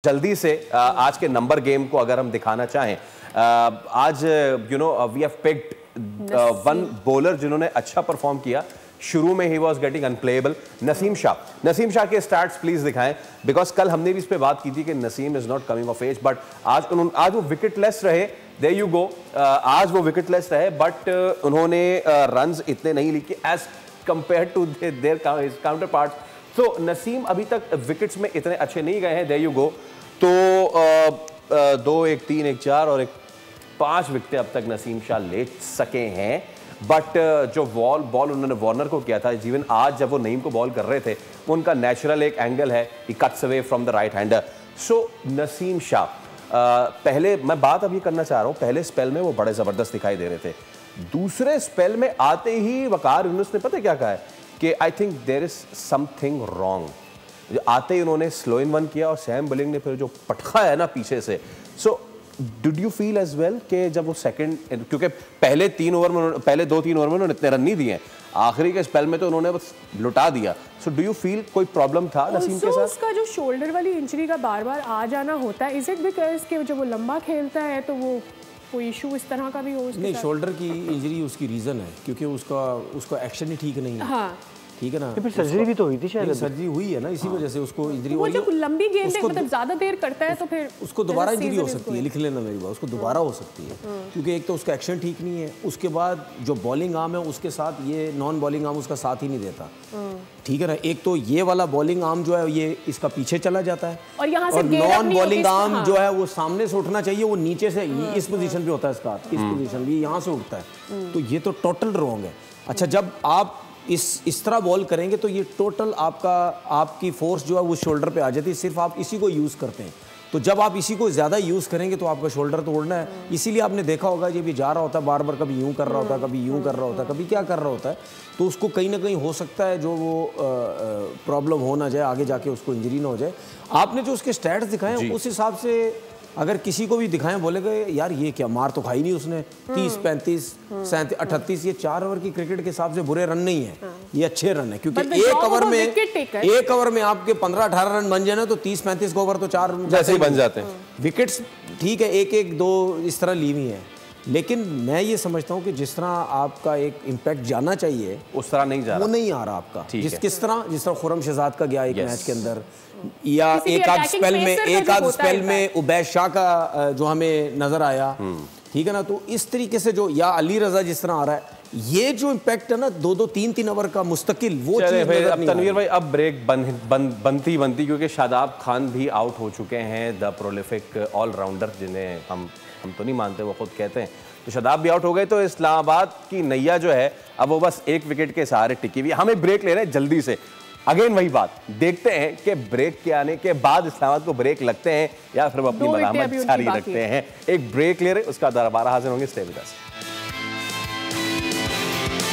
जल्दी से आज के नंबर गेम को अगर हम दिखाना चाहें, आज we have picked one bowler जिन्होंने अच्छा परफॉर्म किया। शुरू में ही was getting unplayable, Naseem Shah के स्टार्ट्स प्लीज दिखाएं, बिकॉज कल हमने भी इस पे बात की थी कि Naseem is not coming of age, but आज वो विकेटलेस रहे। देयर यू गो, आज वो विकेटलेस रहे, बट उन्होंने रन्स इतने नहीं लिए as compare to their counterparts. तो नसीम अभी तक विकेट्स में इतने अच्छे नहीं गए हैं। देयर यू गो, तो 2, 1, 3, 1, 4 और 5 विकेटें अब तक नसीम शाह ले सके हैं। बट जो बॉल उन्होंने वार्नर को किया था, इवन आज जब वो नईम को बॉल कर रहे थे, उनका नेचुरल एक एंगल है, he cuts away from the right hander. So Naseem Shah, पहले मैं बात अभी करना चाह रहा हूँ, पहले स्पेल में वो बड़े ज़बरदस्त दिखाई दे रहे थे। दूसरे स्पेल में आते ही वकार यूनुस ने पता क्या कहा है कि I think there is something wrong. आते ही उन्होंने स्लो इन वन किया और सैम बलिंग ने फिर जो पटखा है ना पीछे से। So did you feel as well कि जब वो सेकंड, क्योंकि पहले 2-3 ओवर में उन्होंने इतने रन नहीं दिए, आखिरी के स्पेल में तो उन्होंने बस लुटा दिया। सो डू यू फील कोई प्रॉब्लम था नसीम के साथ? उसका जो शोल्डर वाली इंजरी का बार-बार आ जाना होता है, इज इट बिकॉज कि जब वो लंबा खेलता है तो वो कोई इशू इस तरह का भी हो? नहीं, शोल्डर की इंजरी उसकी रीज़न है क्योंकि उसका एक्शन ही ठीक नहीं है। हाँ, ठीक है ना। फिर सर्जरी भी तो हुई थी शायद। सर्जरी हुई है ना, इसी वजह से उसको इंजरी वो जब लंबी गेंद मतलब ज़्यादा देर करता है तो फिर उसको दोबारा इंजरी हो सकती है। लिख लेना मेरी बात, उसको दोबारा हो सकती है क्योंकि एक तो उसका एक्शन ठीक नहीं है, उसके बाद जो बॉलिंग आर्म है उसके साथ ये नॉन बॉलिंग आर्म उसका साथ ही नहीं देता। ठीक है ना, एक तो ये वाला बॉलिंग आर्म जो है ये इसका पीछे चला जाता है और यहाँ से नॉन बॉलिंग आर्म जो है वो सामने से उठना चाहिए, वो नीचे से इस पोजीशन पे होता है इसका, इस पोजीशन भी यहाँ से उठता है। तो ये तो टोटल रॉन्ग है। अच्छा, जब आप इस तरह बॉल करेंगे तो ये टोटल आपकी फोर्स जो है वो शोल्डर पे आ जाती है, सिर्फ आप इसी को यूज़ करते हैं। तो जब आप इसी को ज़्यादा यूज़ करेंगे तो आपका शोल्डर तोड़ना है। इसीलिए आपने देखा होगा जब ये जा रहा होता है बार बार, कभी यूँ कर रहा होता है, कभी यूँ कर रहा होता है, कभी क्या कर रहा होता है, तो उसको कहीं ना कहीं हो सकता है जो वो प्रॉब्लम हो ना जाए, आगे जाके उसको इंजरी ना हो जाए। आपने जो उसके स्टैट्स दिखाए उस हिसाब से अगर किसी को भी दिखाएं, बोलेगा यार ये क्या मार तो खाई नहीं उसने, 30, 35, 37, 38, ये 4 ओवर की क्रिकेट के हिसाब से बुरे रन नहीं है, ये अच्छे रन है। क्योंकि एक ओवर में आपके 15-18 रन बन जाए ना तो 30-35 ओवर तो 4 जैसे ही बन जाते हैं। विकेट्स ठीक है, 1-1-2 इस तरह ली हुई है, लेकिन मैं ये समझता हूँ कि जिस तरह आपका एक इम्पैक्ट जाना चाहिए उस तरह नहीं जा रहा, वो नहीं आ रहा आपका। जिस तरह खुर्रम शहजाद का गया एक मैच के अंदर, या एक आध स्पेल में उबैद शाह का जो हमें नजर आया, ठीक है ना। तो इस तरीके से जो या अली रजा जिस तरह आ रहा है, ये जो इम्पैक्ट है ना 2-2, 3-3 ओवर का मुस्तकिल, वो चीज़ अब तनवीर भाई अब ब्रेक बनती क्योंकि शादाब खान भी आउट हो चुके हैं, द प्रोलिफिक ऑलराउंडर जिन्हें हम तो नहीं मानते, वो खुद कहते हैं। तो शादाब भी आउट हो गए, तो इस्लामाबाद की नैया जो है अब वो बस एक विकेट के सहारे टिकी हुई। हमें ब्रेक ले रहे हैं जल्दी से। अगेन वही बात, देखते हैं कि ब्रेक के आने के बाद इस्लामाबाद को ब्रेक लगते हैं या फिर वो अपनी मलामत जारी रखते हैं। एक ब्रेक ले रहे, उसका दोबारा हाजिर होंगे। Stay with us.